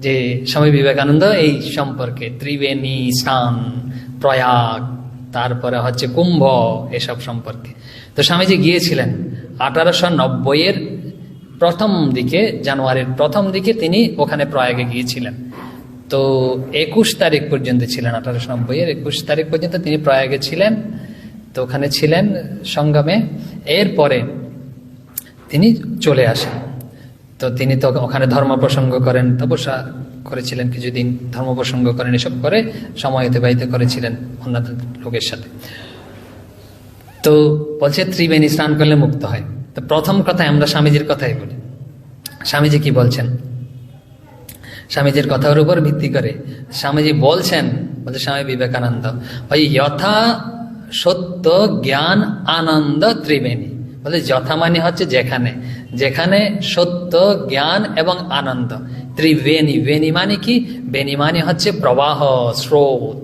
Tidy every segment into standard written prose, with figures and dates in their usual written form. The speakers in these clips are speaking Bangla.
যে স্বামী বিবেকানন্দ এই সম্পর্কে ত্রিবেণী স্নান, প্রয়াগ, তারপরে হচ্ছে কুম্ভ, এসব সম্পর্কে। তো স্বামীজি গিয়েছিলেন 1890-এর প্রথম দিকে, জানুয়ারির প্রথম দিকে তিনি ওখানে প্রয়াগে গিয়েছিলেন। তো 21 তারিখ পর্যন্ত ছিলেন, 1890-এর 21 তারিখ পর্যন্ত তিনি প্রয়াগে ছিলেন। তো ওখানে ছিলেন সঙ্গমে। এরপরে তিনি চলে আসেন। তো তিনি তো ওখানে ধর্ম প্রসঙ্গ করেন, তপস্যা করেছিলেন কিছুদিন, ধর্ম প্রসঙ্গ করেন, এসব করে সময় অতিবাহিত করেছিলেন অন্যান্য লোকের সাথে। তো বলছে ত্রিবেণী স্নান করলে মুক্ত হয়। তো প্রথম কথায় আমরা স্বামীজির কথাই বলি। স্বামীজি কি বলছেন? স্বামীজির কথার উপর ভিত্তি করে স্বামীজি বলছেন, বলছে স্বামী বিবেকানন্দ, ওই যথা সত্য জ্ঞান আনন্দ ত্রিবেণী। বলে যথা মানে হচ্ছে যেখানে, যেখানে সত্য জ্ঞান এবং আনন্দ। ত্রিবেণী, বেণী মানে কি? বেণী মানে হচ্ছে প্রবাহ, স্রোত,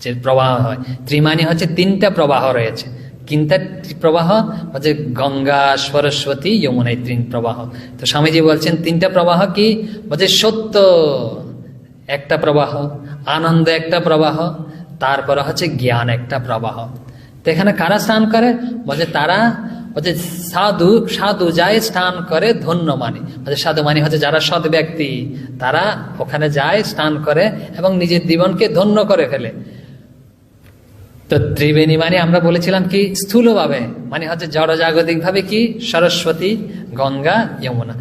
যে প্রবাহ হয়। ত্রিমানি হচ্ছে তিনটা প্রবাহ রয়েছে। তিনটা প্রবাহ হচ্ছে গঙ্গা, সরস্বতী, যমুনা, এই তিন প্রবাহ। তো স্বামীজি বলছেন তিনটা প্রবাহ কি? বলছে সত্য একটা প্রবাহ, আনন্দ একটা প্রবাহ, তারপরে হচ্ছে জ্ঞান একটা প্রবাহ। তো এখানে কারা স্নান করে? বলছে তারা হচ্ছে সাধু, সাধু যায় স্নান করে ধন্য মানে। সাধু মানে হচ্ছে যারা সৎ ব্যক্তি, তারা ওখানে যায় স্নান করে এবং নিজের জীবনকে ধন্য করে ফেলে। তো ত্রিবেণী মানে আমরা বলেছিলাম কি স্থূলভাবে, মানে হচ্ছে জড়জাগতিক ভাবে কি সরস্বতী, গঙ্গা, যমুনা।